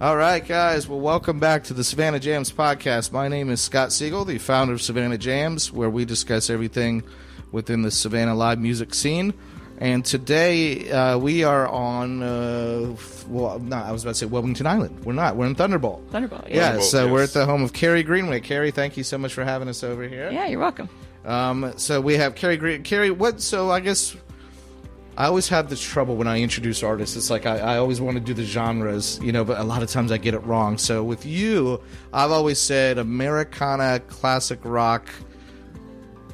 All right, guys. Well, welcome back to the Savannah Jams Podcast. My name is Scott Siegel, the founder of Savannah Jams, where we discuss everything within the Savannah live music scene. And today we are on, I was about to say Wilmington Island. We're not. We're in Thunderbolt. Thunderbolt, yeah. Yeah, so we're at the home of Kari Greenway. Kari, thank you so much for having us over here. Yeah, you're welcome. So we have Kari, what, so I guess I always have this trouble when I introduce artists. It's like I always want to do the genres, but a lot of times I get it wrong. So with you, I've always said Americana, classic rock,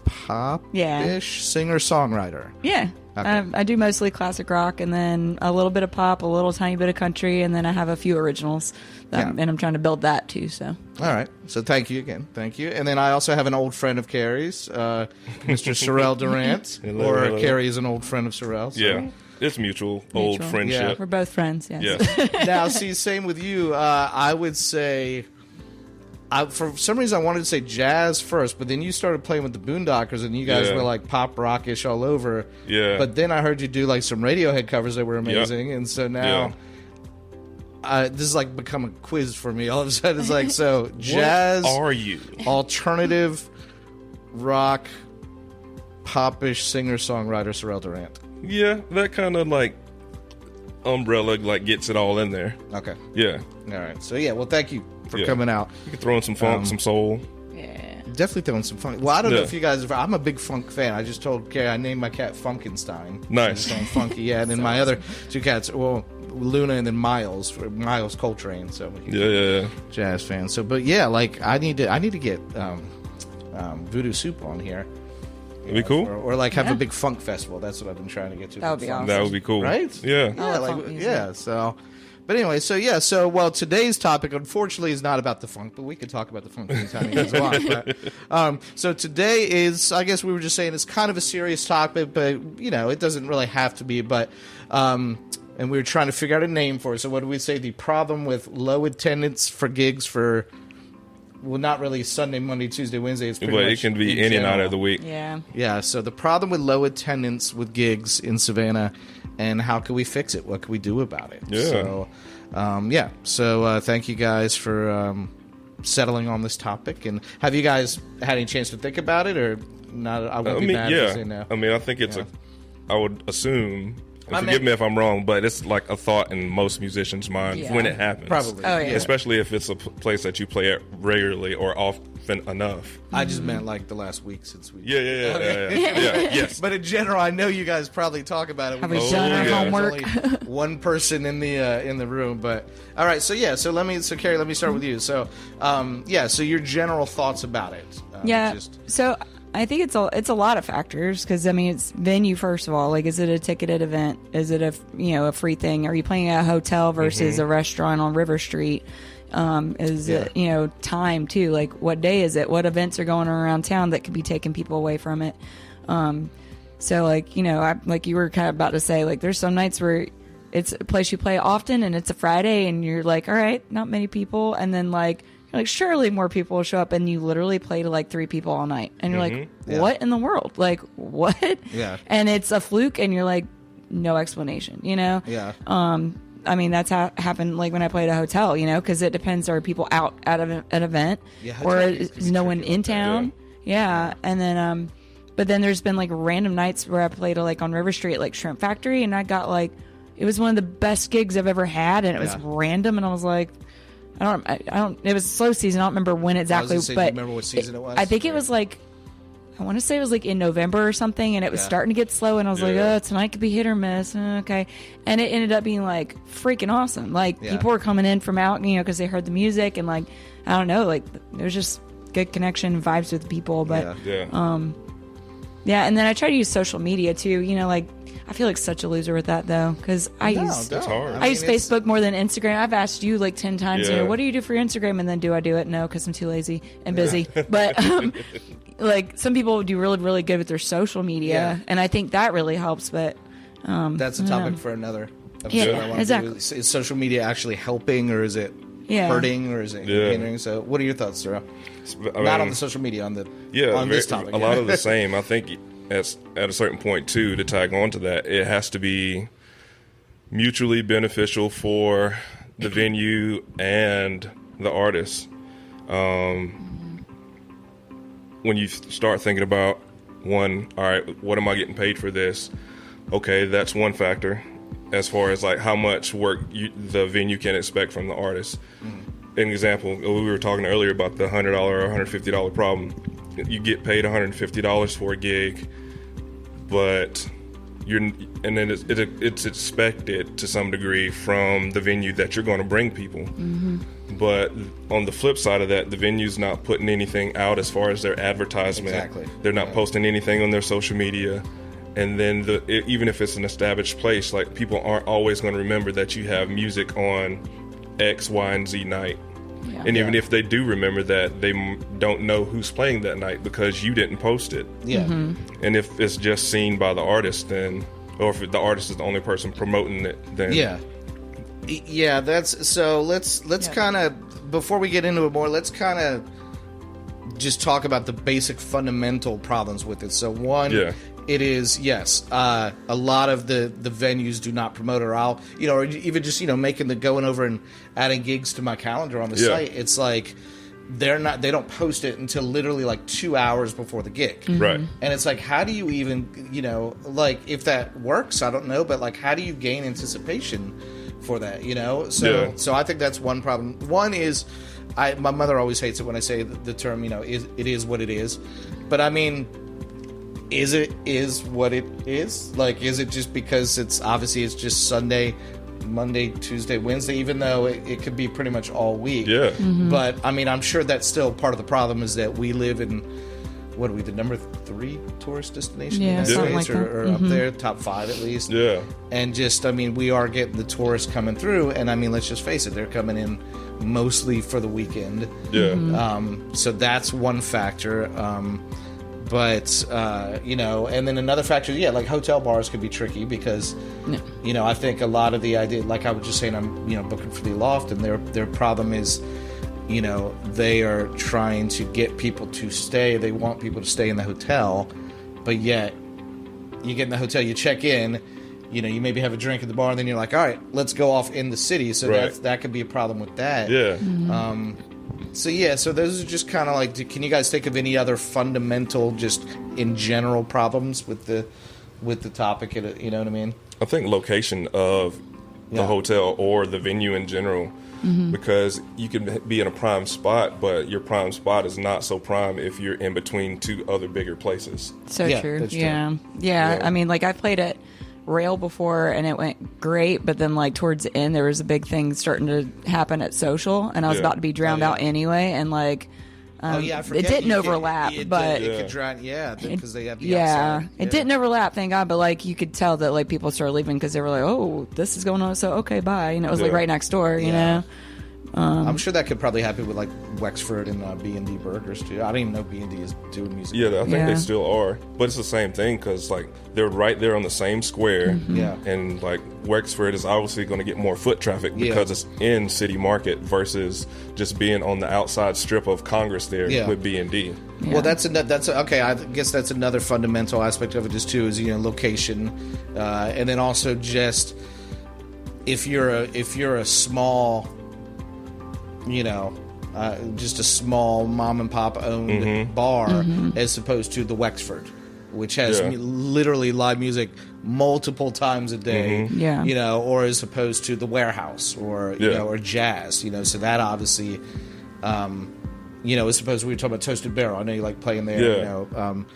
pop-ish, singer-songwriter. Yeah. Okay. I do mostly classic rock and then a little bit of pop, a little tiny bit of country, and then I have a few originals. And I'm trying to build that too. So. All right. So thank you again. Thank you. And then I also have an old friend of Kari's, Mr. Cyril Durant. Hello. Kari is an old friend of Cyril's. So. Yeah. It's mutual old friendship. Yeah. We're both friends, yes. Now, see, same with you. I would say... for some reason, I wanted to say jazz first, but then you started playing with the Boondockers, and you guys were like pop rockish all over. Yeah. But then I heard you do like some Radiohead covers that were amazing, and so now this is like become a quiz for me. All of a sudden, it's like so jazz. What are you? Alternative rock, popish singer-songwriter Cyril Durant. Yeah, that kind of like umbrella like gets it all in there. Okay. Yeah. All right. So well, thank you for coming out. You can throw in some funk, some soul. Yeah. Definitely throwing some funk. Well, I don't know if you guys... I'm a big funk fan. I just told Kari I named my cat Funkenstein. Nice. Funky, yeah. And then my other two cats, Luna and then Miles Coltrane. So jazz fan. So, but yeah, like I need to get Voodoo Soup on here. It'd be cool. Or like have a big funk festival. That's what I've been trying to get to. That would be awesome. That would be cool. Right? Yeah. So... But anyway, so today's topic, unfortunately, is not about the funk, but we could talk about the funk anytime you guys want. But, so today is, I guess we were just saying, it's kind of a serious topic, but, it doesn't really have to be. But, and we were trying to figure out a name for it. So what do we say? The problem with low attendance for gigs for, well, not really Sunday, Monday, Tuesday, Wednesday. It's pretty much it can be any night of the week. Yeah. Yeah, so the problem with low attendance with gigs in Savannah, and how can we fix it? What can we do about it? Yeah. So, thank you guys for settling on this topic. And have you guys had any chance to think about it, or not? I won't be mad if I say no. I mean, I think it's I would assume. And forgive me if I'm wrong, but it's like a thought in most musicians' minds when it happens. Probably. Oh, yeah. Especially if it's a place that you play at regularly or often enough. I just meant like the last week since we... Yeah. Yes. But in general, I know you guys probably talk about it. Have we done our homework? There's only one person in the room, but... All right, so Kari, let me start with you. So, so your general thoughts about it. So... I think it's a lot of factors because it's venue first of all. Like, is it a ticketed event? Is it a free thing? Are you playing at a hotel versus a restaurant on River Street? Is it time too? Like, what day is it? What events are going on around town that could be taking people away from it? So like like you were kind of about to say, like there's some nights where it's a place you play often and it's a Friday and you're like, all right, not many people, and then like surely more people will show up, and you literally play to like 3 people all night, and you're like, what in the world? Like, what? Yeah. And it's a fluke, and you're like, no explanation, Yeah. That's happened like when I played at a hotel, because it depends. Are people out at an event, or is no one in town? Yeah. And then, but then there's been like random nights where I played like on River Street, like Shrimp Factory, and I got like, it was one of the best gigs I've ever had, and it was random, and I was like, I don't. It was slow season. I don't remember when exactly, but do you remember what season it was? I think it was like, I want to say it was like in November or something, and it was starting to get slow, and I was like, oh, tonight could be hit or miss. Okay. And it ended up being like freaking awesome. Like people were coming in from out, because they heard the music, and like, I don't know, like there was just good connection vibes with people. But and then I try to use social media too. Like, I feel like such a loser with that though, because I use Facebook more than Instagram. I've asked you like 10 times, what do you do for your Instagram? And then do I do it? No, because I'm too lazy and busy. But like some people do really, really good with their social media, and I think that really helps. But that's a topic for another episode. Yeah, exactly. Is social media actually helping, or is it hurting, or is it hindering? So, what are your thoughts, Sarah? Not on the social media, on this topic. A lot of the same. I think at a certain point too, to tag on to that, it has to be mutually beneficial for the venue and the artist. When you start thinking about one, all right, what am I getting paid for this? Okay, that's one factor as far as like how much work the venue can expect from the artist. An example, we were talking earlier about the $100 or $150 problem. You get paid $150 for a gig, but then it's expected to some degree from the venue that you're going to bring people. But on the flip side of that, the venue's not putting anything out as far as their advertisement. Exactly. They're not posting anything on their social media. And then even if it's an established place, like people aren't always going to remember that you have music on X, Y, and Z night. Yeah. And even if they do remember that, they don't know who's playing that night because you didn't post it. Yeah. And if it's just seen by the artist, then, or if the artist is the only person promoting it, then yeah, that's so. Let's kind of, before we get into it more, let's kind of just talk about the basic fundamental problems with it. So one, it is a lot of the venues do not promote it, or or even just making going over and adding gigs to my calendar on the site. It's like they don't post it until literally like 2 hours before the gig, right? And it's like, how do you even like, if that works, I don't know, but like, how do you gain anticipation for that? So I think that's one problem. One is, my mother always hates it when I say the term, it is what it is. But I mean, is what it is? Like, is it just because it's just Sunday, Monday, Tuesday, Wednesday, even though it could be pretty much all week? Yeah. But I mean, I'm sure that's still part of the problem, is that we live in, what are we, the number 3 tourist destination in the United States, or up there, top 5 at least. Yeah. And just, I mean, we are getting the tourists coming through, and I mean, let's just face it, they're coming in mostly for the weekend. Yeah. So that's one factor. But and then another factor, like hotel bars could be tricky because, I think a lot of the idea, like I was just saying, I'm booking for the Loft, and their problem is, they are trying to get people to stay. They want people to stay in the hotel, but yet you get in the hotel, you check in, you maybe have a drink at the bar, and then you're like, all right, let's go off in the city. So that could be a problem with that. Yeah. So those are just kind of like, can you guys think of any other fundamental, just in general, problems with the topic? You know what I mean? I think location of the hotel or the venue in general, because you can be in a prime spot, but your prime spot is not so prime if you're in between 2 other bigger places. So true. Yeah. I mean, like, I played at Rail before, and it went great, but then like towards the end there was a big thing starting to happen at Social, and I was about to be drowned out anyway, and like it didn't overlap, but it could drown, because they have the outside. It didn't overlap, thank God, but like you could tell that like people started leaving because they were like, oh, this is going on, so okay, bye. It was like right next door, you know. I'm sure that could probably happen with like Wexford and B&D Burgers too. I didn't even know B&D is doing music. Yeah, I think they still are, but it's the same thing because like they're right there on the same square. And like Wexford is obviously going to get more foot traffic because it's in City Market versus just being on the outside strip of Congress there with B&D. Well, that's okay. I guess that's another fundamental aspect of it just too, is location, and then also just if you're a small, just a small mom and pop owned bar, as opposed to the Wexford, which has literally live music multiple times a day, or as opposed to the Warehouse or or Jazz, so that obviously, as opposed to, we were talking about Toasted Barrel. I know you like playing there, and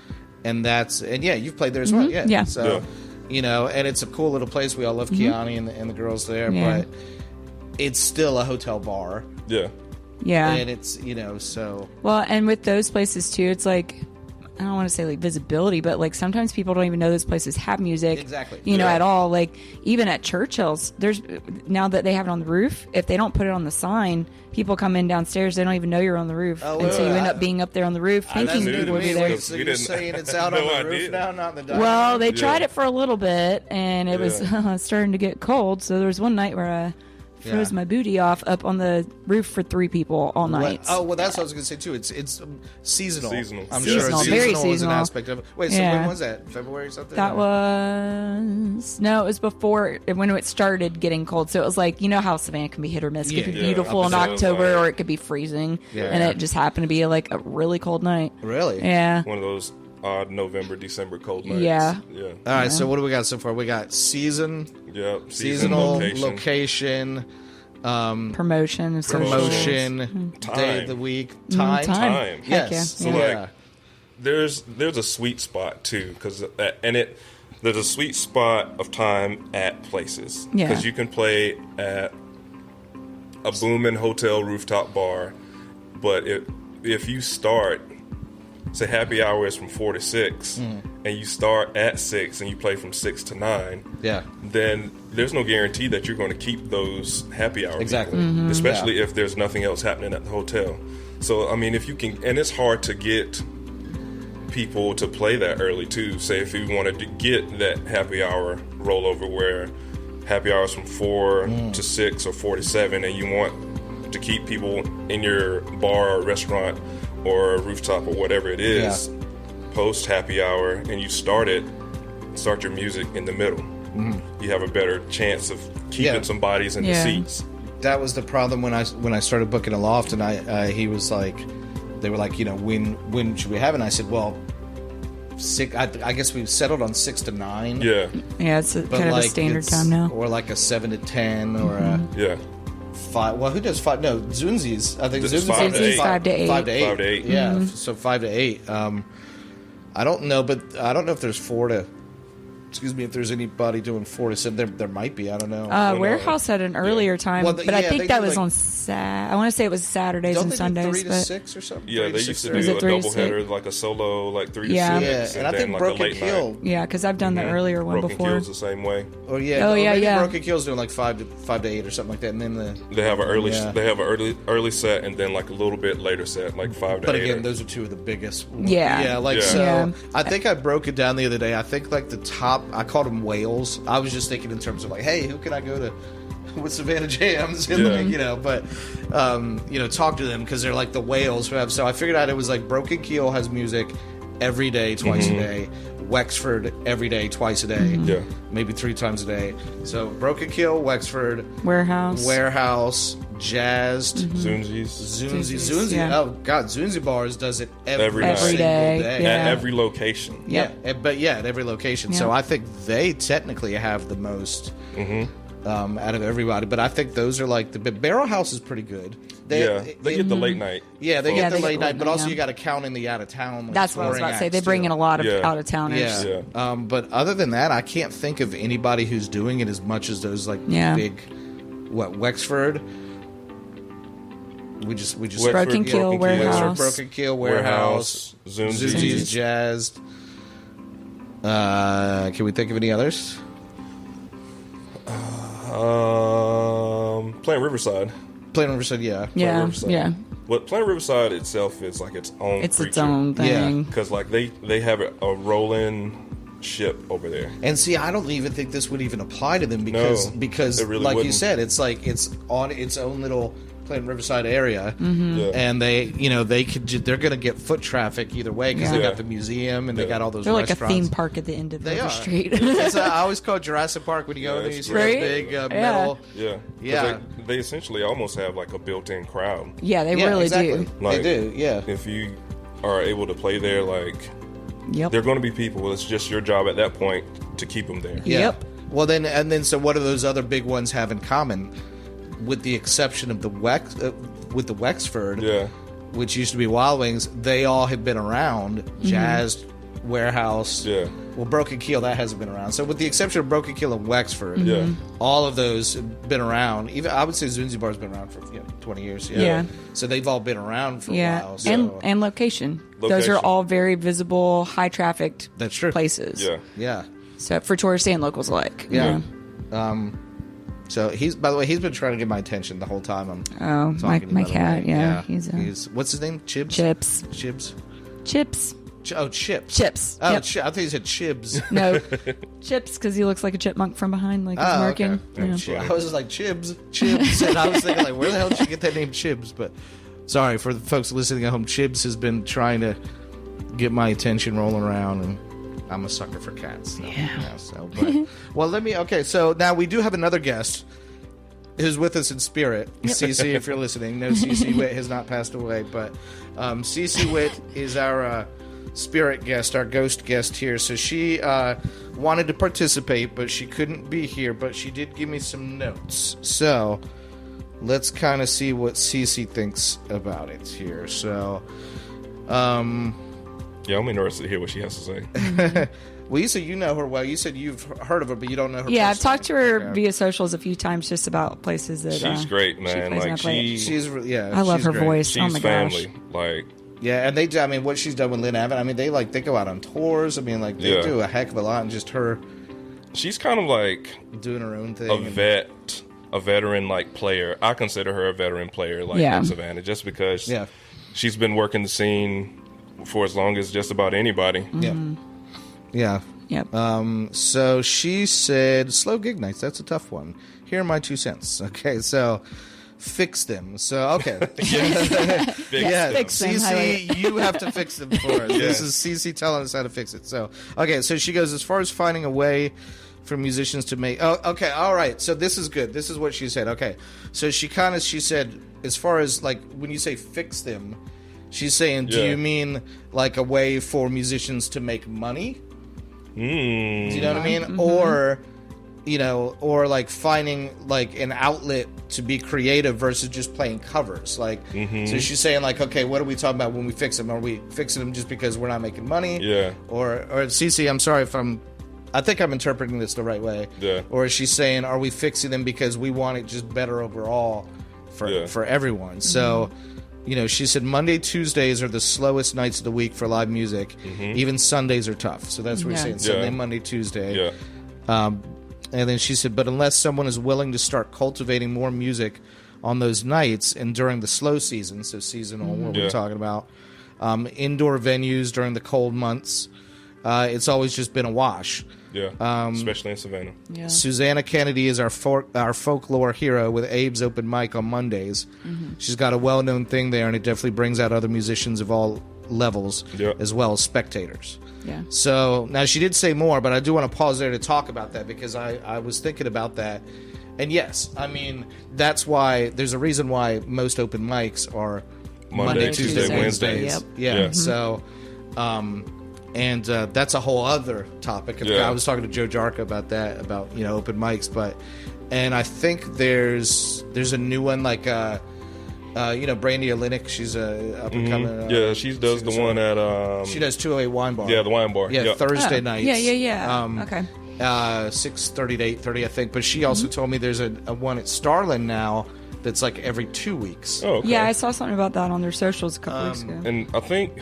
you've played there as well, So, and it's a cool little place. We all love Kiani and the girls there, but it's still a hotel bar. Yeah. And it's, so. Well, and with those places too, it's like, I don't want to say like visibility, but like sometimes people don't even know those places have music. Exactly. At all. Like even at Churchill's, now that they have it on the roof, if they don't put it on the sign, people come in downstairs, they don't even know you're on the roof. So you end up being up there on the roof thinking people will be there. So you're saying it's out on the roof now, not in the dining room? Well, they tried it for a little bit, and it was starting to get cold. So there was one night where I froze my booty off up on the roof for 3 people all night. Oh, well, that's what I was going to say, too. It's seasonal. I'm sure seasonal, seasonal very is seasonal. an aspect of it. Wait, so when was that? February or something? That was... No, it was before, when it started getting cold. So it was like, you know how Savannah can be hit or miss. It could be beautiful in October or it could be freezing. Yeah. And it just happened to be like a really cold night. Really? Yeah. One of those odd November, December cold nights. Yeah. All right, so what do we got so far? We got seasonal, location, promotion, day of the week, time. Yes. Yeah. So like, there's a sweet spot too, because there's a sweet spot of time at places. Because you can play at a booming hotel rooftop bar, but if you start, say happy hour is from 4 to 6, and you start at 6 and you play from 6 to 9, then there's no guarantee that you're going to keep those happy hours. Exactly. Especially if there's nothing else happening at the hotel. So, I mean, if you can, and it's hard to get people to play that early too. Say if you wanted to get that happy hour rollover where happy hours from 4 to 6 or 4 to 7, and you want to keep people in your bar or restaurant or rooftop or whatever it is, post happy hour, and you start your music in the middle. You have a better chance of keeping some bodies in the seats. That was the problem when I started booking a loft, and he was like, they were like, when should we have it? And I said, well, 6. I guess we've settled on 6 to 9. Yeah, it's kind of a standard time now, or like a 7 to 10, or a 5. Well, who does 5? No, Zunzi's. I think Zunzi's 5 to 8. 5 to 8. 5 to 8. Yeah, so 5 to 8. I don't know, but I don't know if there's 4 to. Excuse me, if there's anybody doing 4 to 7, there might be. I don't know. Warehouse had an earlier time, but I think that was on I want to say it was Saturdays and Sundays. Don't they do 3 to 6 or something? Yeah, they used to do a doubleheader, like a solo, like 3 to 6. Yeah, and I think Broken Kill. Yeah, because I've done the earlier one Broken before. Kill's the same way. Oh yeah. Broken Kill's doing like 5 to 8 or something like that, and then they have an early set, and then like a little bit later set, like 5 to 8. But again, those are 2 of the biggest. Yeah. So. I think I broke it down the other day. I think like the top, I called them whales. I was just thinking in terms of like, hey, who can I go to with Savannah Jams? And talk to them because they're like the whales who have. So I figured out it was like Broken Keel has music every day, twice a day. Wexford every day, twice a day, maybe 3 times a day. So Broken Keel, Wexford, Warehouse, Jazzed, Zunzi. Yeah. Oh God, Zunzi Bars does it every day. day. At every location. At every location. So I think they technically have the most out of everybody. But I think those are like the Barrel House is pretty good. They get the late night. Yeah, they get the late night, but also you got to count in the out of town. That's what I was about to say. They bring in a lot of out of towners. Yeah. But other than that, I can't think of anybody who's doing it as much as those like big. Wexford. We just Broken Keel, Warehouse, Broken Keel, Warehouse, Zunzi's, Jazzed. Can we think of any others? Plant Riverside. Plant Riverside, yeah. But Plant Riverside itself is like its own. It's its own thing. Because like they have a rolling ship over there. And see, I don't even think this would even apply to them because it really like wouldn't. you said, it's like it's on its own little Plant Riverside area, and they're going to get foot traffic either way because they got the museum and they got all those. They're like restaurants. A theme park at the end of the street. I always call it Jurassic Park when you go there. You see those big metal. They essentially almost have like a built-in crowd. Yeah, they really do. Like, they do. Yeah. If you are able to play there, like. Yep. They're going to be people. It's just your job at that point to keep them there. Yep. Well, then, so what do those other big ones have in common? With the exception of the Wexford, which used to be Wild Wings, they all have been around. Jazzed, Warehouse. Yeah. Well, Broken Keel, that hasn't been around. So with the exception of Broken Keel and Wexford, all of those have been around. Even I would say Zunzi Bar's been around for 20 years. Yeah. So they've all been around for a while. So. And location. Those are all very visible, high trafficked places. Yeah. So for tourists and locals alike. Yeah. So by the way, he's been trying to get my attention the whole time. My cat. Yeah. He's what's his name? Chips. Chips. Chips. Oh, Yep. I think you said Chibs. No, Chips, because he looks like a chipmunk from behind, like he's marking. Okay. Yeah. I was just like, Chibs, and I was thinking, like, where the hell did you get that name Chibs? But sorry, for the folks listening at home, Chibs has been trying to get my attention rolling around, and I'm a sucker for cats. So now we do have another guest who's with us in spirit. CC, if you're listening. No, CC Witt has not passed away, but CC Witt is our spirit guest, our ghost guest here. So she wanted to participate, but she couldn't be here, but she did give me some notes. So let's kind of see what CC thinks about it here. So, I'm interested to hear what she has to say. well, you said you know her well. You said you've heard of her, but you don't know her. Yeah, I've personally. talked to her via socials a few times, just about places that she's great, man. She's I love her great. voice. She's oh my family. gosh. Yeah, and what she's done with Lynn Abbott, they go out on tours. They do a heck of a lot, and just her. She's kind of like doing her own thing. A veteran like player. I consider her a veteran player, in Savannah, just because she's been working the scene for as long as just about anybody. Mm-hmm. Yeah. Yep. So she said, slow gig nights, that's a tough one. Here are my 2 cents. Okay, so fix them. So, okay. Fix them. CC, you have to fix them for us. This is CC telling us how to fix it. So, okay, so she goes, as far as finding a way for musicians to make... Oh, okay, all right. So this is good. This is what she said. Okay. So she said, as far as, when you say fix them... She's saying, do you mean like a way for musicians to make money? Do you know what I mean? Mm-hmm. Or like finding like an outlet to be creative versus just playing covers. So she's saying like, okay, what are we talking about when we fix them? Are we fixing them just because we're not making money? Yeah. Or CC, I'm sorry if I think I'm interpreting this the right way. Yeah. Or is she saying, are we fixing them because we want it just better overall for everyone? Mm-hmm. So... she said Monday, Tuesdays are the slowest nights of the week for live music. Mm-hmm. Even Sundays are tough. So that's what we're saying. Sunday, Monday, Tuesday. Yeah. And then she said, but unless someone is willing to start cultivating more music on those nights and during the slow season, so seasonal, what we're talking about, indoor venues during the cold months, it's always just been a wash. Yeah, especially in Savannah. Yeah. Savannah Kennedy is our folklore hero with Abe's open mic on Mondays. Mm-hmm. She's got a well-known thing there, and it definitely brings out other musicians of all levels, as well as spectators. Yeah. So, now she did say more, but I do want to pause there to talk about that, because I was thinking about that. And yes, that's why, there's a reason why most open mics are Monday, Tuesday, Wednesdays. Yep. Yeah, mm-hmm. So... and that's a whole other topic. I was talking to Joe Jarka about that, about open mics, and I think there's a new one like Brandy Olenek. She's a up and coming. She does the one at she does 208 Wine Bar. Yeah, the Wine Bar. Yeah, Thursday nights. Yeah. Okay. 6:30 to 8:30, I think. But she also told me there's a one at Starland now that's like every 2 weeks. Oh, okay. Yeah, I saw something about that on their socials a couple weeks ago. And I think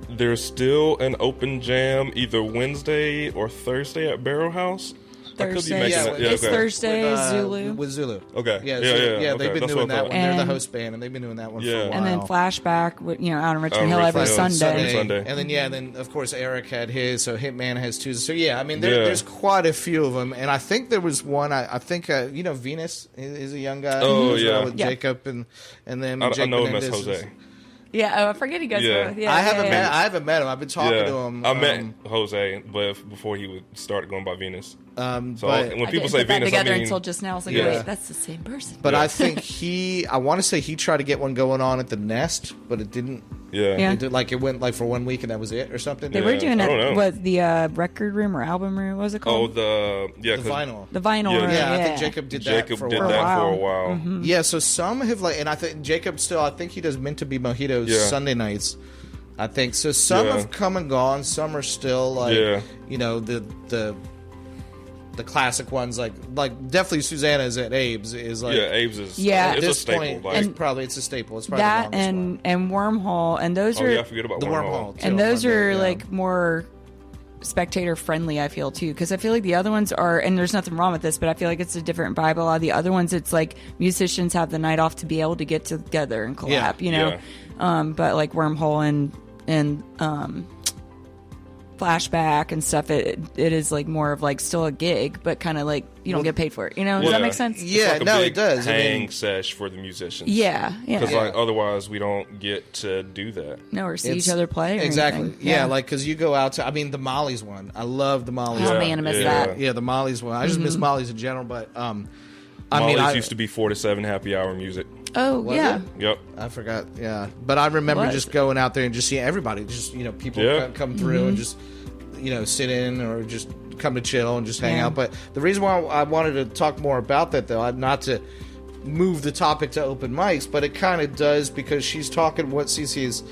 there's still an open jam either Wednesday or Thursday at Barrel House. Thursday. It's Thursday, Zulu. With Zulu. Okay. Yeah, okay. They've been doing that one. They're the host band, and they've been doing that one for a while. And then Flashback, out in Richmond Hill every Sunday. And then, of course, Eric had his, so Hitman has Tuesday. So, there's quite a few of them. And I think there was one, I think, Venus is a young guy. Oh, yeah. With Jacob and then I know him as Jose. Yeah, I forget he goes. Yeah. I haven't met him. I've been talking to him. I met Jose, but before he started going by Venus. When people say Venus, together until just now, I was like, wait, that's the same person. But I think I want to say he tried to get one going on at the Nest, but it didn't. Yeah. It went for 1 week and that was it or something. They were doing the record room or album room. What was it called? The vinyl. The vinyl. Yeah, I think Jacob did that for a while. Mm-hmm. Yeah, so some have and I think Jacob still. I think he does Meant to Be Mojitos Sunday nights. I think so. Some have come and gone. Some are still the classic ones, like definitely Susanna's at Abe's is like Abe's is it's a staple. Probably it's a staple. It's probably that the and Wormhole, and those are I forget about the Wormhole and those are like more spectator friendly. I feel too, because I feel like the other ones are, and there's nothing wrong with this, but I feel like it's a different vibe. A lot of the other ones, it's like musicians have the night off to be able to get together and collab, but like Wormhole and flashback and stuff, it is like more of like still a gig, but kind of like you don't get paid for it. You know, does that make sense? Yeah, like no, it does. Hang sesh for the musicians. Yeah. Because like otherwise we don't get to do that. No, or see each other play. Or exactly. anything. Yeah, like because you go out to. I mean, the Molly's one. I love the Molly's. Oh man, I miss that. Yeah, the Molly's one. I just miss Molly's in general, but Molly's used to be 4 to 7 happy hour music. Oh, Was yeah. it? Yep. I forgot. Yeah, but I remember just going out there and just seeing everybody. Just people come through and just sit in or just come to chill and just hang out. But the reason why I wanted to talk more about that, though, not to move the topic to open mics, but it kind of does because she's talking what CC is,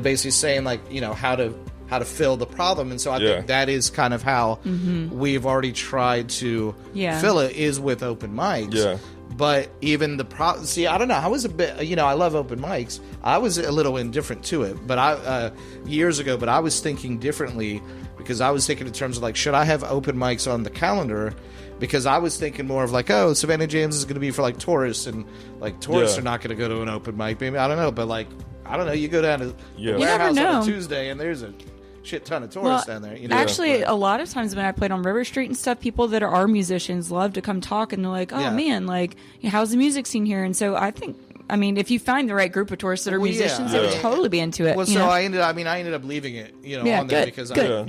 basically saying like how to fill the problem, and so I think that is kind of how we've already tried to fill it is with open mics. Yeah. But even see, I don't know. I was a bit, I love open mics. I was a little indifferent to it, but years ago. But I was thinking differently because I was thinking in terms of like, should I have open mics on the calendar? Because I was thinking more of like, oh, Savannah Jams is going to be for like tourists, and like tourists are not going to go to an open mic. Maybe I don't know, but like I don't know. You go down to Warehouse on a Tuesday, and there's a shit ton of tourists down there. Actually, a lot of times when I played on River Street and stuff, people that are musicians love to come talk, and they're like, "Oh man, like, how's the music scene here?" And so I think, if you find the right group of tourists that are musicians, they would totally be into it. Well, so I ended up leaving it, on there because but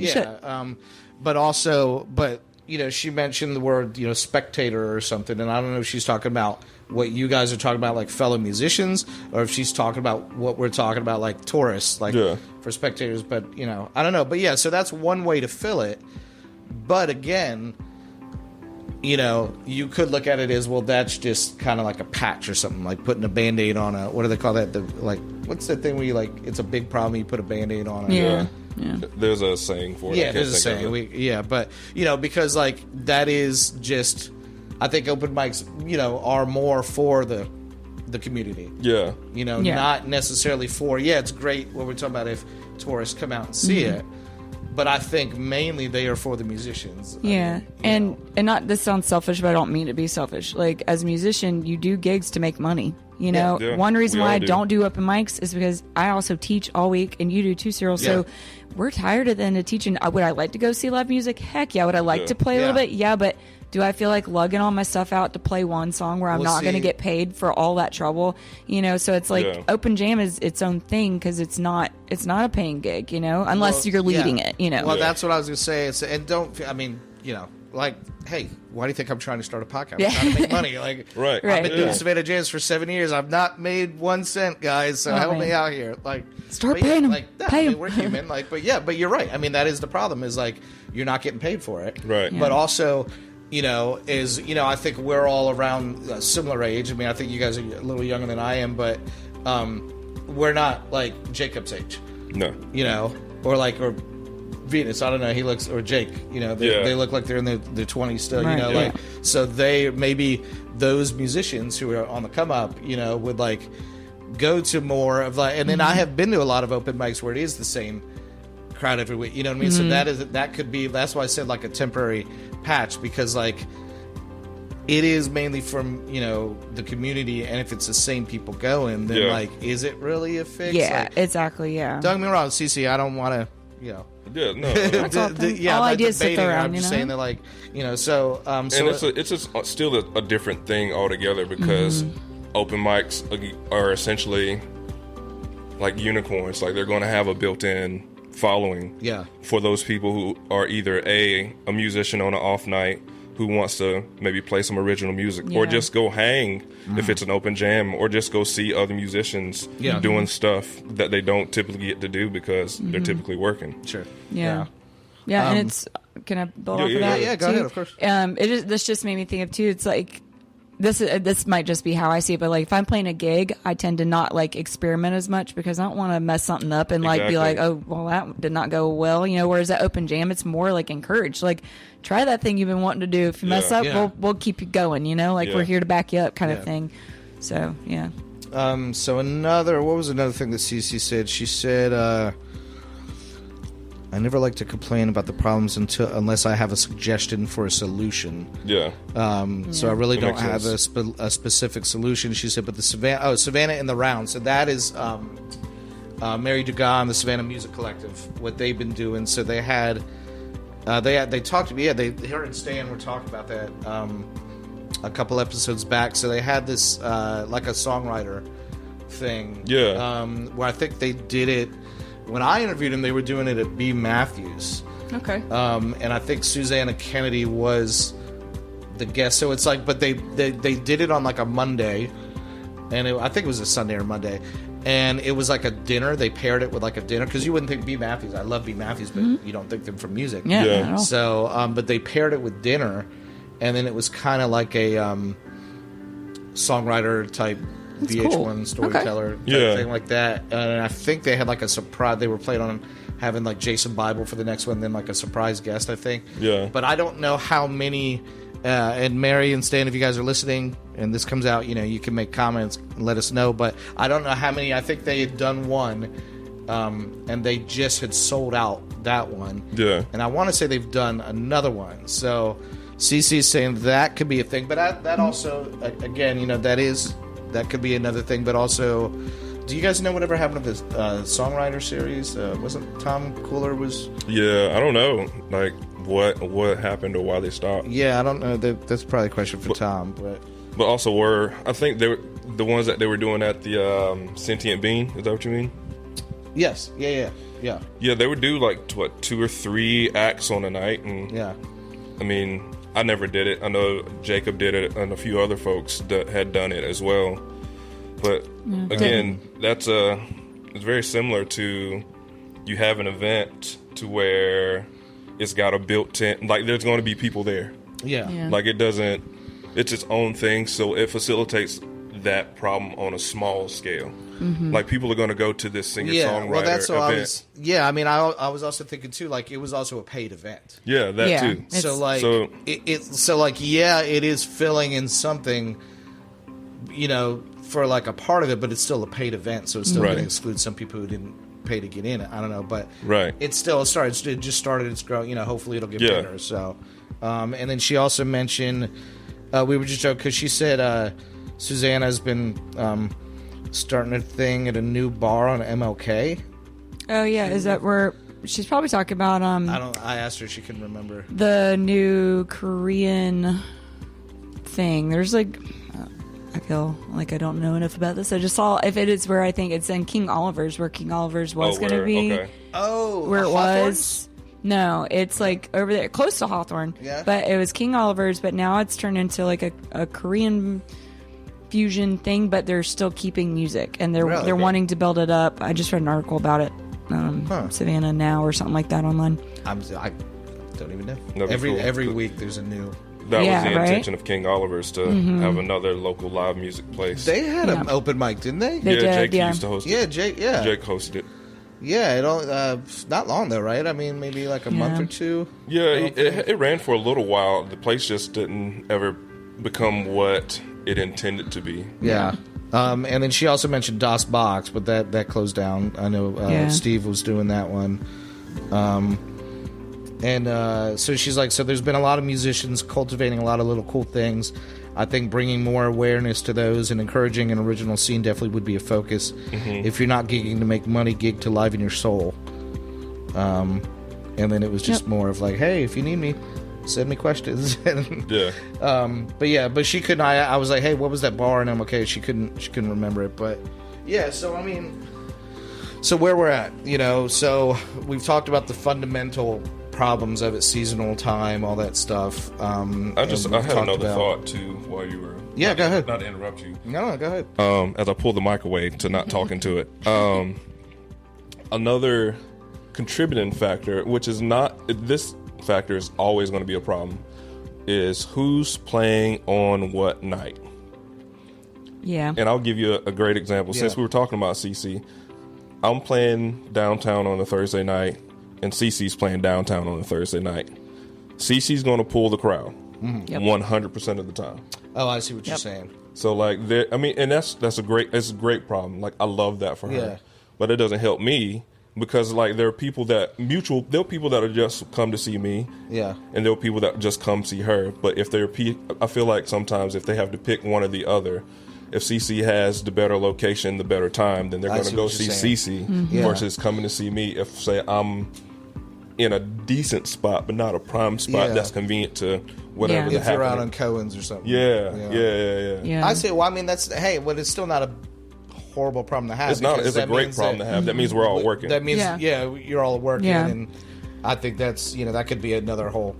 she mentioned the word, spectator or something, and I don't know if she's talking about what you guys are talking about, like fellow musicians, or if she's talking about what we're talking about, like tourists, like for spectators. But I don't know. But so that's one way to fill it. But again, you could look at it as, well, that's just kind of like a patch or something, like putting a Band-Aid on a, what do they call that? What's that thing where you it's a big problem, you put a Band-Aid on it? Yeah. There's a saying for it. Yeah, there's a saying. But because like that is just, I think open mics, are more for the community. Yeah. Not necessarily for, it's great what we're talking about if tourists come out and see it. But I think mainly they are for the musicians. Yeah. And not, this sounds selfish, but I don't mean to be selfish. Like, as a musician, you do gigs to make money. One reason why I don't do open mics is because I also teach all week, and you do too, Cyril. Yeah. So we're tired at the end of teaching. Would I like to go see live music? Heck yeah. Would I like to play a little bit? Yeah, but do I feel like lugging all my stuff out to play one song where I'm not going to get paid for all that trouble? So it's like open jam is its own thing because it's not a paying gig, unless you're leading it, Well, that's what I was going to say. And don't, like, hey, why do you think I'm trying to start a podcast? I'm trying to make money. Like, right. I've been doing Savannah Jams for 7 years. I've not made 1 cent, guys. So help me out here. Like, start paying them. Like, pay them. We're human. Like, but you're right. That is the problem. Is like you're not getting paid for it. Right. Yeah. But also, I think we're all around a similar age. I think you guys are a little younger than I am, but we're not like Jacob's age. No. Or Venus, I don't know. He looks, or Jake, they look like they're in their 20s still, right, so they, maybe those musicians who are on the come up, would like go to more of like, and then I have been to a lot of open mics where it is the same crowd every week, you know what I mean? So that could be, that's why I said like a temporary patch, because like it is mainly from, the community, and if it's the same people going, then like, is it really a fix? Yeah, like, exactly, yeah. Don't get me wrong, CC, I don't want to, Yeah, no. All ideas sit around. I'm just saying that, like, so. And it's still a different thing altogether because open mics are essentially like unicorns. Like, they're going to have a built-in following. Yeah. For those people who are either a musician on an off night who wants to maybe play some original music, or just go hang if it's an open jam, or just go see other musicians doing stuff that they don't typically get to do because they're typically working. Sure. Yeah. And it's, can I build off of that? Yeah, go ahead, of course. This just made me think of too, it's like, this might just be how I see it, but like if I'm playing a gig, I tend to not like experiment as much because I don't want to mess something up and like be like, oh, well, that did not go well, whereas at open jam, it's more like encouraged, like try that thing you've been wanting to do. If you mess up, we'll keep you going, like we're here to back you up kind of thing. So, yeah. So what was another thing that CC said? She said, I never like to complain about the problems unless I have a suggestion for a solution. Yeah. So I really don't have a specific solution. She said, but the Savannah in the round. So that is Mary Dugas and the Savannah Music Collective, what they've been doing. So they had, they talked to me. Yeah, her and Stan were talking about that a couple episodes back. So they had this like a songwriter thing. Yeah. Where I think they did it when I interviewed them. They were doing it at B. Matthews. Okay. And I think Susanna Kennedy was the guest. So it's like, but they did it on like a Monday, and I think it was a Sunday or Monday, and it was like a dinner. They paired it with like a dinner, because you wouldn't think B. Matthews. I love B. Matthews, but you don't think them from music. Yeah. Yeah. Not at all. So, but they paired it with dinner, and then it was kind of like a songwriter type That's VH1 cool. storyteller type thing like that. And I think they had like a surprise. They were playing on having like Jason Bible for the next one, then like a surprise guest, I think. Yeah. But I don't know how many. And Mary and Stan, if you guys are listening and this comes out, you can make comments and let us know. But I don't know how many. I think they had done one, and they just had sold out that one. Yeah. And I want to say they've done another one. So CC's saying that could be a thing. But that also, again, that could be another thing. But also, do you guys know whatever happened to this songwriter series? Wasn't Tom Cooler was? Yeah, I don't know. Like, what happened or why they stopped. Yeah, I don't know. That's probably a question for Tom. But also I think they were the ones that they were doing at the Sentient Bean. Is that what you mean? Yes. Yeah. Yeah, they would do like 2 or 3 acts on a night, and Yeah. I mean, I never did it. I know Jacob did it, and a few other folks that had done it as well. But again, that's it's very similar to you have an event to where it's got a built-in, like there's going to be people there. Yeah. Like it's its own thing, so it facilitates that problem on a small scale. Like people are going to go to this singer-songwriter well, that's what event. I was. Yeah, I mean, I was also thinking too. Like, it was also a paid event. Yeah, that too. So like, it is filling in something, for like a part of it, but it's still a paid event, so it's still going to exclude some people who didn't pay to get in it. I don't know, but it's still started. It just started. It's growing. Hopefully it'll get better. So, and then she also mentioned we were just joking because she said Susanna's been starting a thing at a new bar on MLK. Oh yeah, is that where she's probably talking about? I asked her; she couldn't remember the new Korean thing. There's like. I feel like I don't know enough about this. I just saw if it is where I think it's in King Oliver's, where King Oliver's was going to be. Okay. Oh, where it Hawthorne's? was. No, it's like over there, close to Hawthorne. Yeah. But it was King Oliver's, but now it's turned into like a Korean fusion thing. But they're still keeping music, and they're wanting to build it up. I just read an article about it, Savannah Now or something like that online. I don't even know. That'd be cool. Every week there's a new. That was the intention of King Oliver's, to have another local live music place. They had an open mic, didn't they? They did, Jake used to host it. Yeah, Jake. Yeah, Jake hosted it. Yeah, it all not long though, right? I mean, maybe like a month or two. Yeah, it ran for a little while. The place just didn't ever become what it intended to be. Yeah. And then she also mentioned Das Box, but that closed down. I know Steve was doing that one. And so she's like, so there's been a lot of musicians cultivating a lot of little cool things. I think bringing more awareness to those and encouraging an original scene definitely would be a focus. If you're not gigging to make money, gig to liven your soul. And then it was just more of like, hey, if you need me, send me questions. But she couldn't. I was like, hey, what was that bar? And I'm okay. She couldn't remember it. But yeah, so I mean, so where we're at, so we've talked about the fundamental problems of it, seasonal time, all that stuff. I had another thought too while you were. Yeah, go ahead. Not to interrupt you. No, go ahead. As I pulled the mic away to not talking to it. Another contributing factor, which is not this factor is always going to be a problem, is who's playing on what night. Yeah. And I'll give you a great example. Since we were talking about CC, I'm playing downtown on a Thursday night, and CC's playing downtown on a Thursday night. CC's going to pull the crowd 100% of the time. Oh, I see what you're saying. So like, and that's a great problem. Like, I love that for her, but it doesn't help me because like there are people that are just come to see me, and there are people that just come see her. But if I feel like sometimes if they have to pick one or the other, if CC has the better location, the better time, then they're going to go see CC versus coming to see me. If, say, I'm in a decent spot, but not a prime spot that's convenient to whatever. If you're out on Cohen's or something. Yeah. I say, well, I mean, but it's still not a horrible problem to have. It's not. It's a great problem to have. That means we're all working. That means, you're all working, and I think that's, that could be another whole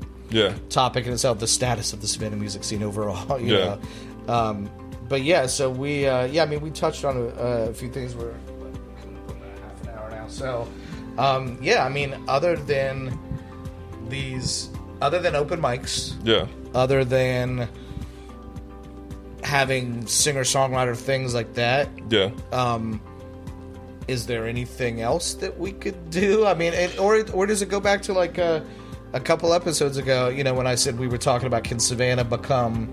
topic in itself, the status of the Savannah music scene overall. You know? But so we, we touched on a few things. We're half an hour now, so other than open mics, other than having singer-songwriter things like that, is there anything else that we could do? I mean, or does it go back to like a couple episodes ago, when I said we were talking about, can Savannah become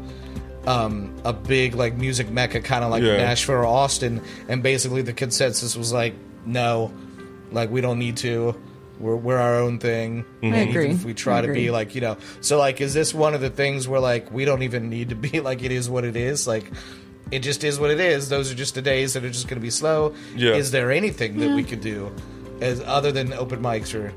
a big like music mecca, kind of like Nashville or Austin, and basically the consensus was like, no, like we don't need to. We're our own thing. I agree. Even if we try to be like, so like, is this one of the things where like we don't even need to be like, it is what it is, like it just is what it is. Those are just the days that are just going to be slow. Is there anything that we could do as other than open mics or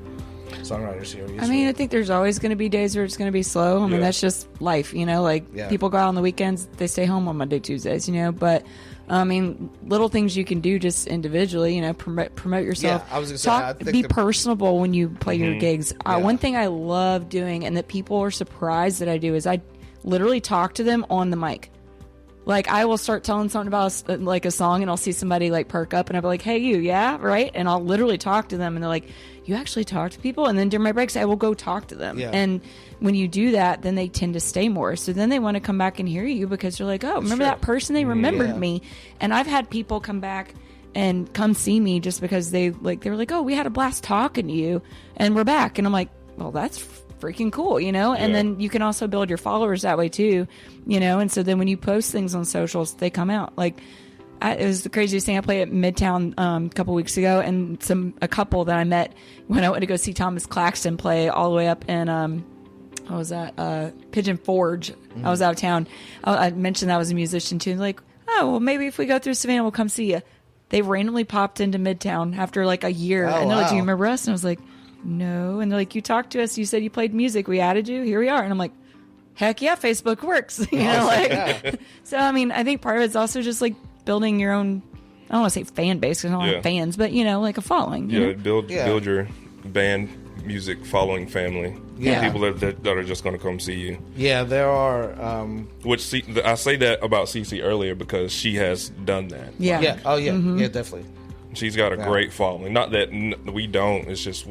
songwriter series? I mean, I think there's always going to be days where it's going to be slow. I mean, that's just life, people go out on the weekends, they stay home on Monday, Tuesdays, but I mean, little things you can do just individually, promote yourself. Yeah, I was going to say, be personable when you play your gigs. One thing I love doing, and that people are surprised that I do, is I literally talk to them on the mic. Like, I will start telling something about a song, and I'll see somebody like perk up, and I'll be like, "Hey, you, yeah, right?" And I'll literally talk to them, and they're like, "You actually talk to people?" And then during my breaks, I will go talk to them. Yeah. And when you do that, then they tend to stay more. So then they want to come back and hear you because you're like, "Oh, remember that person? They remembered me." And I've had people come back and come see me just because they were like, "Oh, we had a blast talking to you, and we're back." And I'm like, "Well, that's freaking cool," and then you can also build your followers that way too, and so then when you post things on socials, they come out. Like, it was the craziest thing. I played at Midtown a couple weeks ago, and a couple that I met when I went to go see Thomas Claxton play all the way up in what was that, Pigeon Forge. I was out of town. I mentioned that I was a musician too. Like, oh, well, maybe if we go through Savannah, we'll come see you. They randomly popped into Midtown after like a year, and they're like, "Do you remember us?" And I was like, "No." And they're like, "You talked to us, you said you played music, we added you, here we are." And I'm like, heck yeah, Facebook works. So I mean, I think part of it's also just like building your own, I don't want to say fan base because I don't have fans, but like a following. Build your band music following family. People that are just going to come see you. There are I say that about CC earlier because she has done that. Yeah, definitely. She's got a great following. Not that we don't. It's just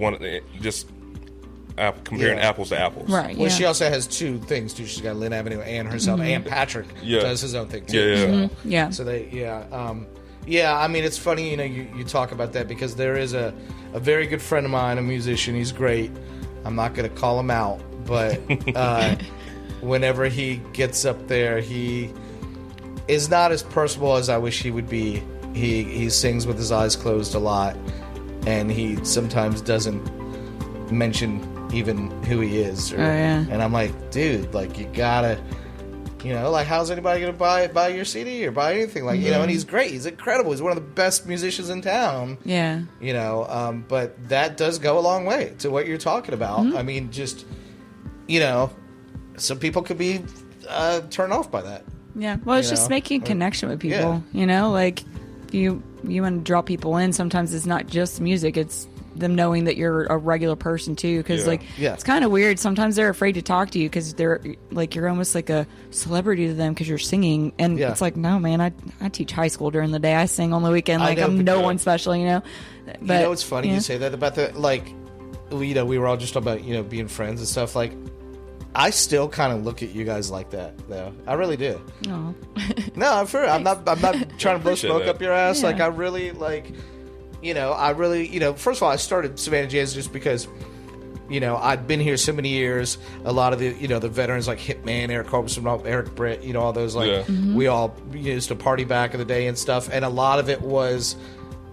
comparing apples to apples. Right. Well, she also has two things too. She's got Lynn Avenue and herself, and Patrick does his own thing too. So they, I mean, it's funny, you talk about that because there is a very good friend of mine, a musician. He's great. I'm not going to call him out, but whenever he gets up there, he is not as personable as I wish he would be. He sings with his eyes closed a lot, and he sometimes doesn't mention even who he is. And I'm like, dude, like, you gotta, like, how's anybody gonna buy your CD or buy anything? Like, and he's great. He's incredible. He's one of the best musicians in town. Yeah. But that does go a long way to what you're talking about. I mean, just, some people could be turned off by that. Yeah. Well, it's just making a connection with people, like, you want to draw people in. Sometimes it's not just music, it's them knowing that you're a regular person too, because it's kind of weird. Sometimes they're afraid to talk to you because they're like, you're almost like a celebrity to them because you're singing, and it's like, no, man, I teach high school during the day, I sing on the weekend, like, I'm no one special, but it's funny you say that about the, like, we were all just talking about being friends and stuff. Like, I still kind of look at you guys like that, though. I really do. Oh. No, I'm not trying to blow smoke up your ass. Like, I really, like, first of all, I started Savannah Jams just because, I'd been here so many years. A lot of the, the veterans like Hitman, Eric Hobson, Eric Britt, all those, like, we all used to party back in the day and stuff. And a lot of it was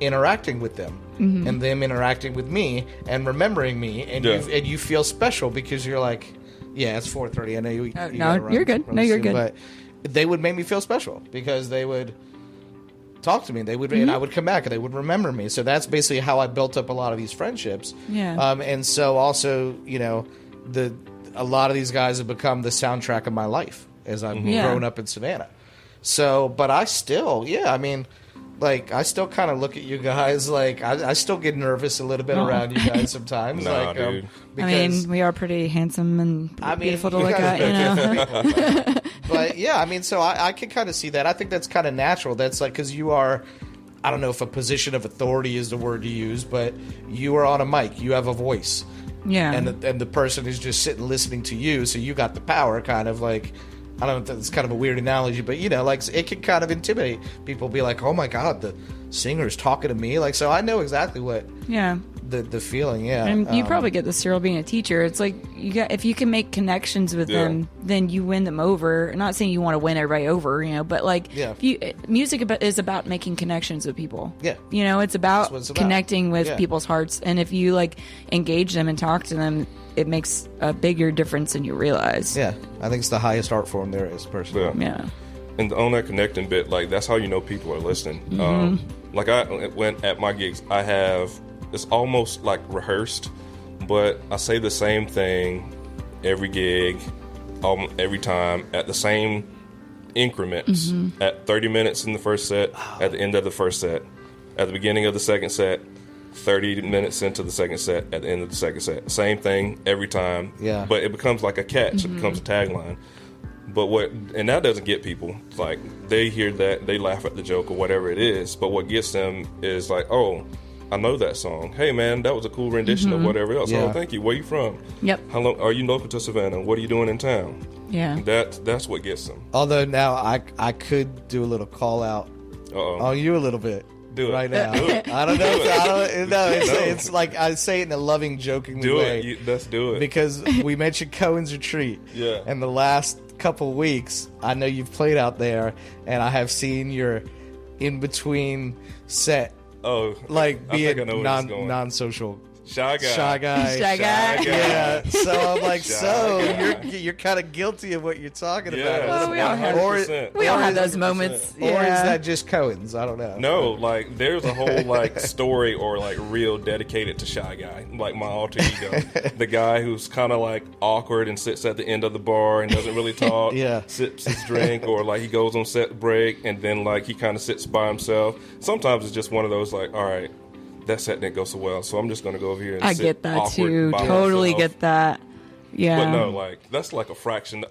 interacting with them and them interacting with me and remembering me. And you feel special because you're like, yeah, it's 4:30. I know you. No, you're good. No, you're good. But they would make me feel special because they would, talk to me. They would, and I would come back, and they would remember me. So that's basically how I built up a lot of these friendships. Yeah. And so also, a lot of these guys have become the soundtrack of my life as I've grown up in Savannah. So, but I still, I still kind of look at you guys like I still get nervous a little bit around you guys sometimes. Nah, dude. Because, we are pretty handsome and beautiful to look at, But yeah, so I can kind of see that. I think that's kind of natural. That's like because you are, I don't know if a position of authority is the word to use, but you are on a mic. You have a voice. Yeah. And the person is just sitting listening to you, so you got the power, kind of like. I don't know if that's kind of a weird analogy, but it can kind of intimidate people. Be like, oh my god, the singer's talking to me. Like, so I know exactly what. Yeah. The feeling, yeah. And you probably get this, Cyril, being a teacher. It's like if you can make connections with them, then you win them over. I'm not saying you want to win everybody over, but music is about making connections with people. Yeah. It's about connecting with people's hearts, and if you engage them and talk to them, it makes a bigger difference than you realize. Yeah, I think it's the highest art form there is, personally. Yeah. And on that connecting bit, that's how you know people are listening. When at my gigs, I have it's almost like rehearsed, but I say the same thing every gig, every time at the same increments. At 30 minutes in the first set, at the end of the first set, at the beginning of the second set, 30 minutes into the second set, at the end of the second set. Same thing every time. Yeah. But it becomes like a catch. It becomes a tagline. But and that doesn't get people. Like, they hear that, they laugh at the joke or whatever it is. But what gets them is like, oh, I know that song. Hey, man, that was a cool rendition of whatever else. Yeah. Oh, thank you. Where you from? Yep. How long are you local to Savannah? What are you doing in town? Yeah. That's what gets them. Although now I could do a little call out on you a little bit. Do it right now. Do it. I don't know. It's like I say it in a loving, joking way. Do it. Let's do it. Because we mentioned Cohen's Retreat. Yeah. And the last couple weeks, I know you've played out there, and I have seen your in between set. Oh, be it non-social. Shy guy. Yeah. So I'm like, Shy you're kind of guilty of what you're talking about. Well, we all have those moments. Or is that just Cohen's? I don't know. No, there's a whole story or reel dedicated to Shy Guy, like my alter ego, the guy who's kind of awkward and sits at the end of the bar and doesn't really talk. Sips his drink, or he goes on set break and then he kind of sits by himself. Sometimes it's just one of those all right, that set didn't go so well, so I'm just going to go over here and I sit get that too. by Totally myself. get that. Yeah. But no, that's a fraction.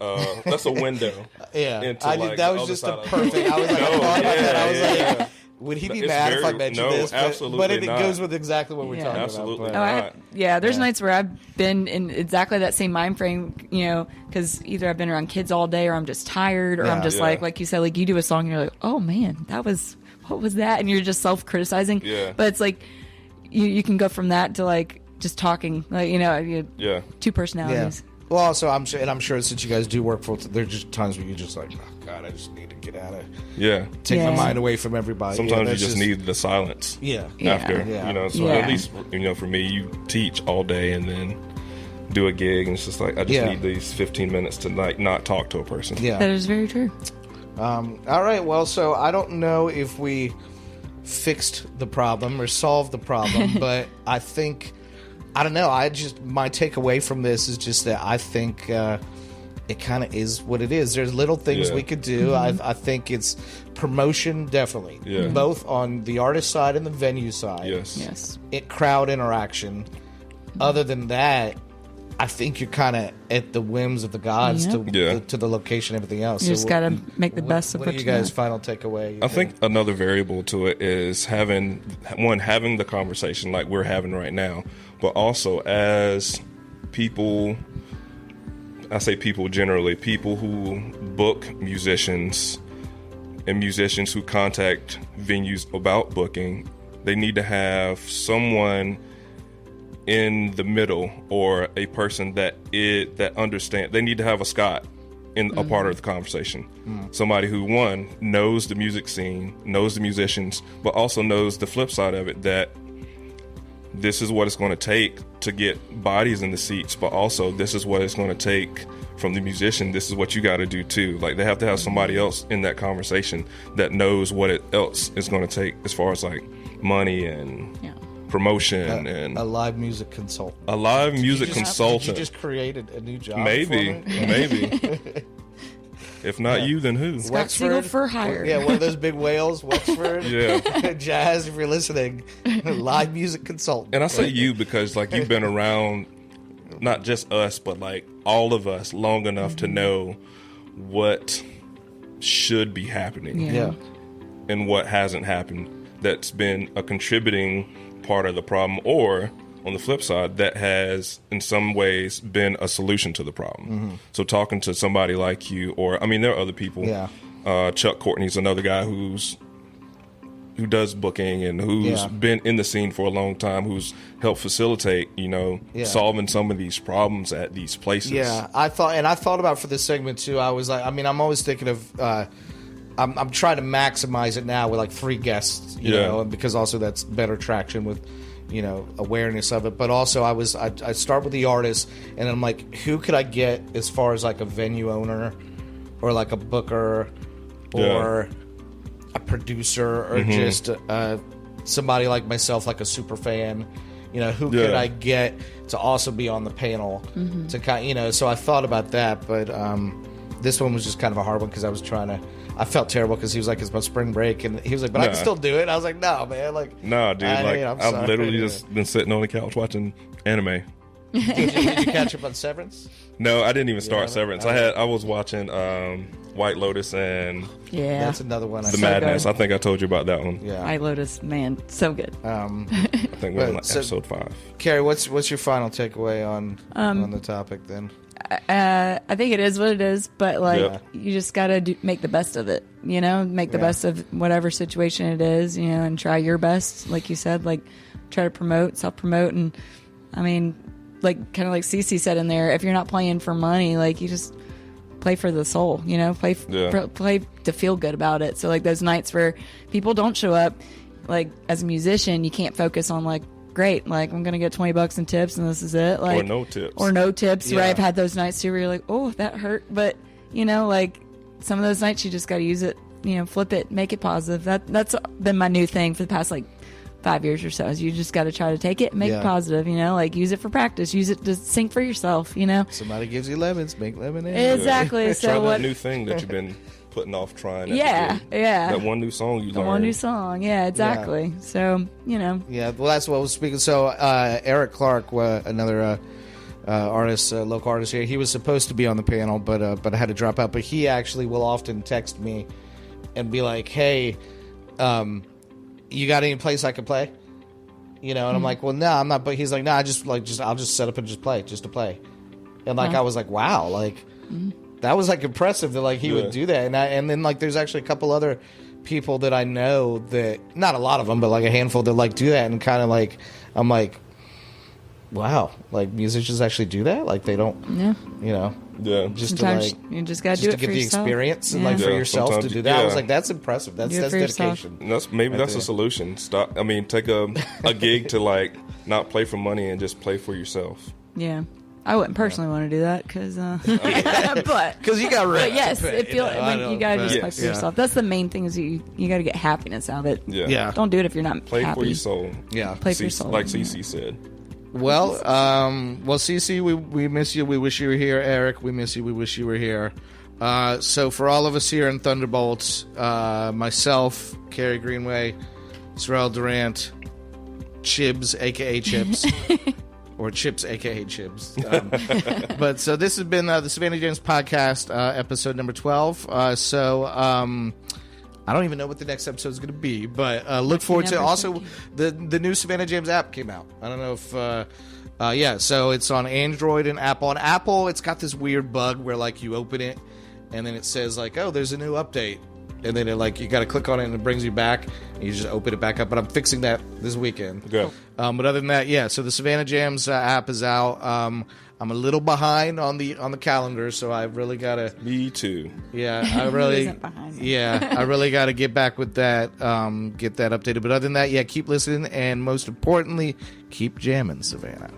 That's a window. Yeah. Into, that was just a perfect. I was like, I was like, would he be mad if I mentioned this? Absolutely but it not. goes with exactly what we're talking absolutely about. Not. There's nights where I've been in exactly that same mind frame, because either I've been around kids all day, or I'm just tired, or I'm just like you said, you do a song and you're like, oh man, what was that? And you're just self-criticizing. Yeah. But it's you can go from that to just talking, two personalities. Yeah. Well, also I'm sure since you guys do work full, there's just times where you're just like, oh God, I just need to get out of take my mind away from everybody. Sometimes you just need the silence. After so at least for me, you teach all day and then do a gig, and it's just I just need these 15 minutes to not talk to a person. Yeah, that is very true. All right, well, so I don't know if we fixed the problem or solved the problem, but I think, I don't know, my takeaway from this is just that I think it kind of is what it is. There's little things we could do. I think it's promotion, definitely, both on the artist side and the venue side. Yes. Crowd interaction. Other than that, I think you're kind of at the whims of the gods to the location and everything else. You just got to make the best of what you guys' final takeaway? I think another variable to it is having the conversation like we're having right now, but also as people, I say people generally, people who book musicians and musicians who contact venues about booking, they need to have someone in the middle, or a person that understands. They need to have a Scott in a part of the conversation. Somebody who, one, knows the music scene, knows the musicians, but also knows the flip side of it, that this is what it's going to take to get bodies in the seats, but also this is what it's going to take from the musician. This is what you got to do too. Like, they have to have somebody else in that conversation that knows what it else is going to take as far as like money and promotion and a live music consultant. A live music consultant. Did you just created a new job? Maybe. If not you, then who? Scott Siegel for hire. Yeah, one of those big whales, Wexford. Yeah. Jazz, if you're listening, live music consultant. And I say you because, like, you've been around not just us, but, like, all of us long enough to know what should be happening. Yeah. And what hasn't happened that's been a contributing part of the problem, or on the flip side, that has in some ways been a solution to the problem. So talking to somebody like you, or I mean, there are other people. Chuck Courtney's another guy who does booking and who's been in the scene for a long time, who's helped facilitate, solving some of these problems at these places. Yeah, I thought about for this segment too. I was like, I mean, I'm always thinking of. I'm trying to maximize it now with like 3 guests, you know, and because also that's better traction with, awareness of it. But also I start with the artist, and then I'm like, who could I get as far as like a venue owner or like a booker or a producer or just somebody like myself, like a super fan, who could I get to also be on the panel to kind, so I thought about that, but this one was just kind of a hard one because I felt terrible because he was like, it's about spring break, and he was like, but I can still do it. I was like, no, man, like, no, dude, I've literally just been sitting on the couch watching anime. Did you catch up on Severance? No, I didn't even start Severance. I was watching White Lotus and that's another one. The Madness. Good. I think I told you about that one. Yeah, White Lotus, man, so good. I think we're on like episode 5. Kari, what's your final takeaway on the topic then? I think it is what it is, but like you just gotta make the best of it. Make the best of whatever situation it is. And try your best, like you said. Like try to self-promote, and I mean, like kind of like CC said in there. If you're not playing for money, like you just play for the soul. Play to feel good about it. So like those nights where people don't show up, like as a musician, you can't focus on like, great, like I'm gonna get $20 in tips and this is it, like or no tips. Right, I've had those nights too where you're like, oh, that hurt, but like some of those nights you just got to use it, flip it, make it positive. That's been my new thing for the past like 5 years or so, is you just got to try to take it and make it positive. Like use it for practice, use it to sing for yourself. Somebody gives you lemons, make lemonade. Exactly. So try what that new thing that you've been putting off trying. That one new song you learned. One new song, exactly. So well, that's what I was speaking. So Eric Clark, another artist, local artist here, he was supposed to be on the panel, but I had to drop out. But he actually will often text me and be like, hey, you got any place I could play? And I'm like, well, no, I'm not. But he's like, no, I'll just set up and just to play. And like I was like, wow, like that was like impressive that like he would do that. And then like there's actually a couple other people that I know that, not a lot of them, but like a handful that like do that, and kind of like I'm like, wow, like musicians actually do that. Like they don't, just sometimes to like you just got to do it to get for the yourself. experience and like for yourself to do that. I was like, that's impressive. That's dedication. And that's a solution. Take a gig to like not play for money and just play for yourself. Yeah. I wouldn't personally want to do that because, but because you got rent. But yes, it feels like you got to just play for yourself. That's the main thing, is you got to get happiness out of it. Yeah. Don't do it if you're not play happy. For your soul. Yeah, play for your soul. Like CC said. Well, CC, we miss you. We wish you were here. Eric, we miss you. We wish you were here. So for all of us here in Thunderbolts, myself, Kari Greenway, Cyril Durant, Chibs, a.k.a. Chips. Or Chips, a.k.a. Chibs. But so this has been the Savannah Jams Podcast, episode number 12. I don't even know what the next episode is going to be, but look forward to also the new Savannah Jams app came out. I don't know if, so it's on Android and Apple. On Apple, it's got this weird bug where like you open it and then it says like, oh, there's a new update. and then you got to click on it and it brings you back. And you just open it back up. But I'm fixing that this weekend. Go. But other than that, so the Savannah Jams app is out. I'm a little behind on the calendar, so I really gotta. Me too. Yeah, I really. isn't behind. Yeah, I really gotta get back with that. Get that updated. But other than that, keep listening, and most importantly, keep jamming, Savannah.